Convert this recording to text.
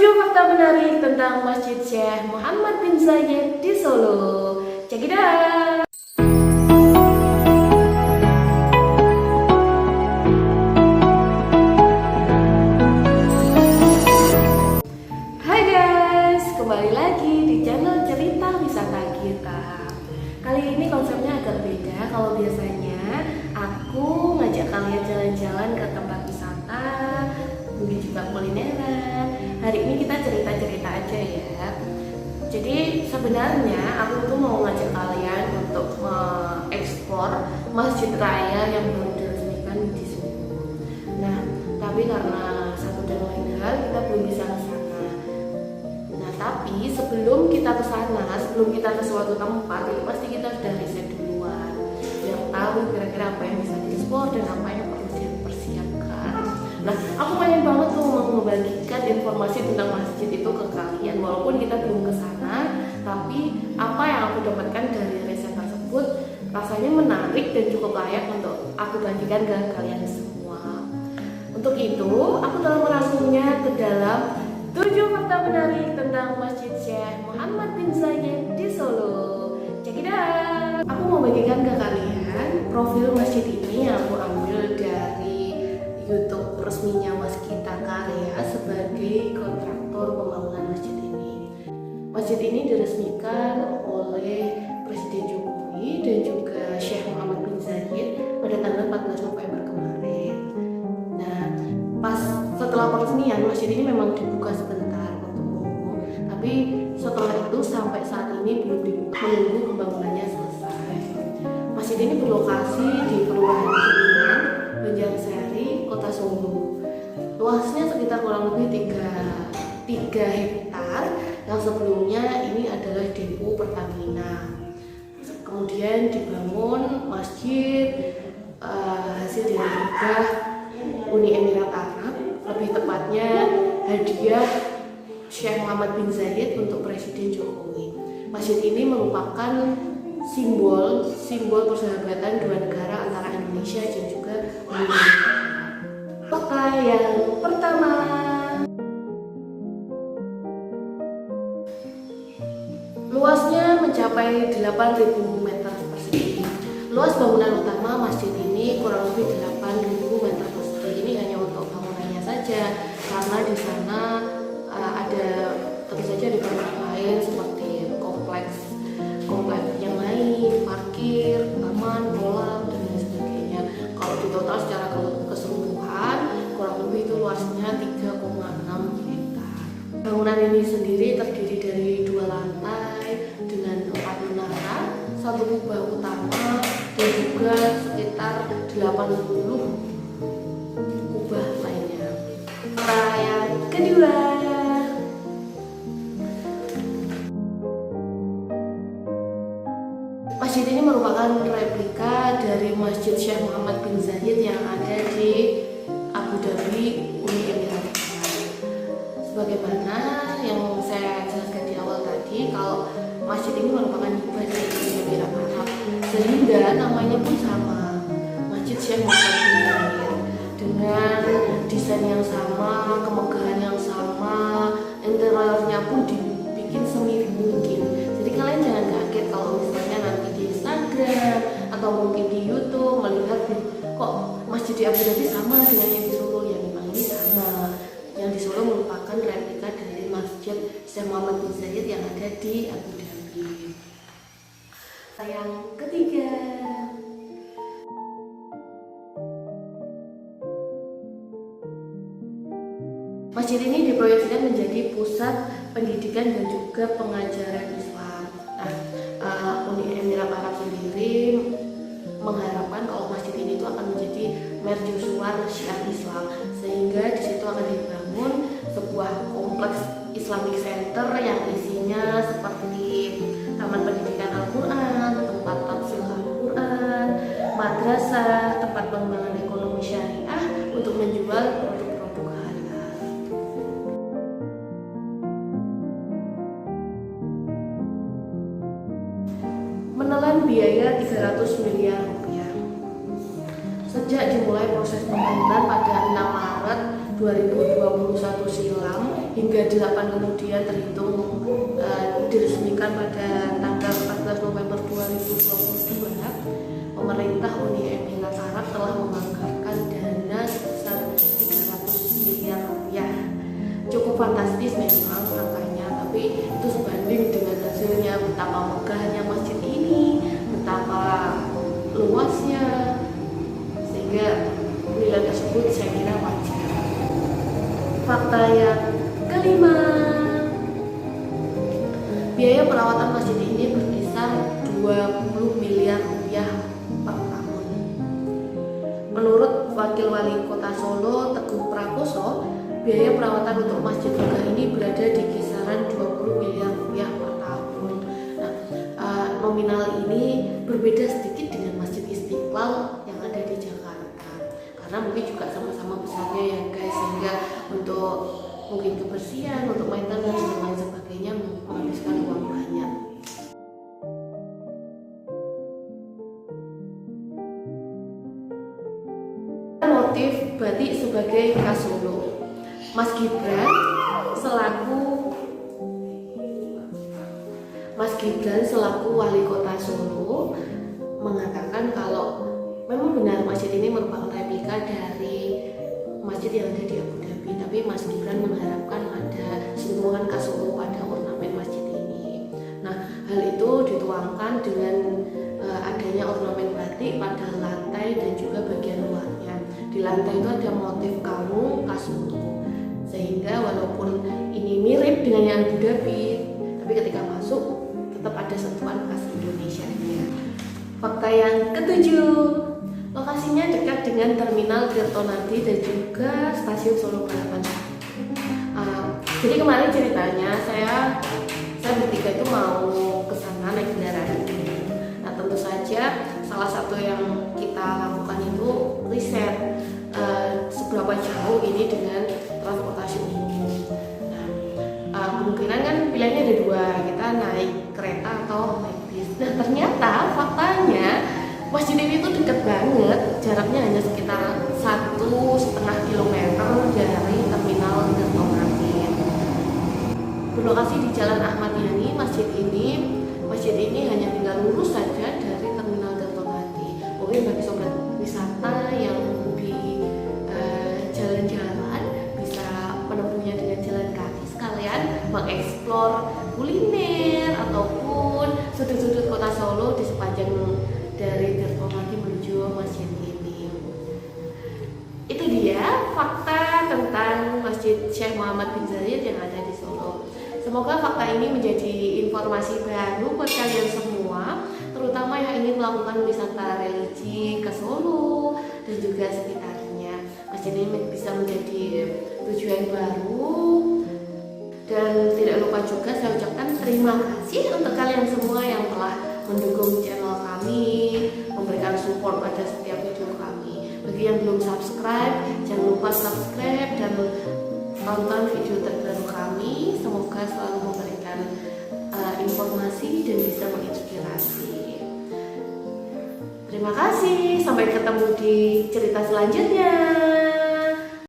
7 fakta menarik tentang Masjid Syekh Muhammad bin Zayed di Solo. Check it out! Hai guys, kembali lagi di channel cerita wisata kita. Kali ini konsepnya agak beda. Kalau biasanya aku ngajak kalian jalan-jalan ke tempat wisata, mungkin juga kulineran. Hari ini kita cerita-cerita aja ya. Jadi sebenarnya aku tuh mau ngajak kalian untuk mengeksplor Masjid Raya yang baru diresmikan di Solo. Nah, tapi karena satu dan lain hal kita belum bisa ke sana. Nah, tapi sebelum kita ke sana, sebelum kita ke suatu tempat, itu pasti kita sudah riset duluan. Yang tahu kira-kira apa yang bisa dieksplor dan apa yang perlu dipersiapkan. Nah, aku pengen banget tuh membagikan informasi tentang masjid itu ke kalian. Walaupun kita belum ke sana, tapi apa yang aku dapatkan dari riset tersebut rasanya menarik dan cukup layak untuk aku bagikan ke kalian semua. Untuk itu, aku telah merangkumnya ke dalam 7 fakta menarik tentang Masjid Syekh Muhammad bin Zayed di Solo. Check it out! Aku mau bagikan ke kalian profil masjid ini yang aku ambil dari YouTube resminya Waskita Karya sebagai kontraktor pembangunan masjid ini. Masjid ini diresmikan oleh Presiden Jokowi dan juga Syekh Muhammad bin Zayed pada tanggal 14 November kemarin. Nah, pas setelah peresmian masjid ini memang dibuka sebentar untuk umum, tapi setelah itu sampai saat ini belum dibuka, menunggu pembangunannya selesai. Masjid ini berlokasi di Kelurahan Kuningan, Banjarsari, Kota Solo. Luasnya sekitar kurang lebih 3 hektar yang sebelumnya ini adalah depo Pertamina. Kemudian dibangun masjid hasil dari hibah Uni Emirat Arab, lebih tepatnya hadiah Syekh Muhammad bin Zayed untuk Presiden Jokowi. Masjid ini merupakan simbol persahabatan dua negara antara Indonesia dan juga Uni Emirat Arab. Fakta yang pertama, luasnya mencapai 8.000 meter persegi. Luas bangunan utama masjid ini kurang lebih 8.000 meter persegi. Ini hanya untuk bangunannya saja, karena di sana ada tentu saja di bangunan lain seperti kompleks yang lain, parkir, taman, kolam dan lain sebagainya. Kalau di total secara keseluruhan kurang lebih itu luasnya 3,6 hektar. Bangunan ini sendiri terdiri dari 2 lantai dengan 4 menara, 1 kubah utama dan juga sekitar 80 kubah lainnya. Yang kedua, masjid ini merupakan replika dari Masjid Syekh Muhammad bin Zayed yang ada di Abu Dhabi, Uni Emirat Arab. Sebagaimana yang saya jelaskan di awal tadi, kalau masjid ini merupakan hibah dari Uni Emirat Arab, sehingga namanya pun sama, Masjid Syekh Muhammad bin Zayed, dengan desain yang sama, kemegahan yang sama, interiornya pun dibikin semirip mungkin. Jadi kalian jangan kaget kalau misalnya nanti di Instagram atau mungkin di YouTube melihat kok masjid di Abu Dhabi sama dengan yang di Solo. Ya memang ini sama. Yang di Solo merupakan replika dari Masjid Syekh Muhammad bin Zayed yang ada di Abu Dhabi. Yang ketiga, masjid ini diproyeksikan menjadi pusat pendidikan dan juga pengajaran Islam. Nah, Uni Emirat Arab sendiri mengharapkan kalau masjid ini itu akan menjadi mercusuar syiar Islam, sehingga di situ akan dibangun sebuah kompleks Islamic Center yang isinya seperti taman pendidikan Al-Quran, tempat tafsir Al-Quran, madrasah, tempat pengembangan ekonomi syariah untuk menjual produk-produk halal. Menelan biaya 300 miliar rupiah. Sejak dimulai proses pembangunan pada 6 Maret 2021 silam, hingga 8 kemudian terhitung diresmikan pada tanggal 14 November 2022, pemerintah Uni Emirat Arab telah menganggarkan dana sebesar 300 miliar rupiah. Cukup fantastis memang angkanya, tapi itu sebanding dengan hasilnya, betapa megahnya masjid ini, betapa luasnya, sehingga nilai tersebut saya kira wajar. Fakta yang kelima, biaya perawatan masjid ini berkisar 20 miliar rupiah per tahun. Menurut Wakil Wali Kota Solo Teguh Prakoso, biaya perawatan untuk masjid megah ini berada di kisaran 20 miliar rupiah per tahun. Nah, nominal ini berbeda sedikit dengan Masjid Istiqlal yang ada di Jakarta, karena mungkin juga sama-sama besarnya ya guys, sehingga untuk mungkin kebersihan, untuk maintenance dan lain sebagainya menghabiskan uang banyak. Motif batik sebagai khas Solo. Mas Gibran selaku wali kota Solo mengatakan kalau memang benar masjid ini merupakan replika dari masjid yang ada di Abu Dhabi, tapi Mas Gibran mengharapkan ada sentuhan khas Solo pada ornamen masjid ini. Nah, hal itu dituangkan dengan adanya ornamen batik pada lantai dan juga bagian luarnya. Di lantai itu ada motif kalung khas Solo, sehingga walaupun ini mirip dengan yang Abu Dhabi, tapi ketika masuk tetap ada sentuhan khas Indonesia-nya. Fakta yang ketujuh, lokasinya dekat dengan Terminal Tirtonadi dan juga Stasiun Solo Balapan. Jadi kemarin ceritanya saya bertiga itu mau ke sana naik kendaraan ini. Nah, tentu saja salah satu yang kita lakukan itu riset seberapa jauh ini dengan transportasi umum. Nah, kemungkinan kan pilihannya ada dua, kita naik kereta atau naik bis. Nah, ternyata faktanya masjid ini tuh dekat banget, jaraknya hanya sekitar 1,5 kilometer dari Terminal Tirtonadi. Berlokasi di Jalan Ahmad Yani, masjid ini hanya tinggal lurus saja dari Terminal Tirtonadi. Mungkin bagi sobat wisata yang hobi jalan-jalan bisa menempuhnya dengan jalan kaki, sekalian mengeksplor kuliner ataupun sudut-sudut kota Solo di sepanjang dari Tirtonadi menuju masjid ini. Itu dia fakta tentang Masjid Syekh Muhammad bin Zayed yang ada di Solo. Semoga fakta ini menjadi informasi baru buat kalian semua, terutama yang ingin melakukan wisata religi ke Solo dan juga sekitarnya. Masjid ini bisa menjadi tujuan baru. Dan tidak lupa juga saya ucapkan terima kasih untuk kalian semua yang telah mendukung channel kami, memberikan support pada setiap video kami. Bagi yang belum subscribe, jangan lupa subscribe dan tonton video terbaru kami. Semoga selalu memberikan informasi dan bisa menginspirasi. Terima kasih, sampai ketemu di cerita selanjutnya.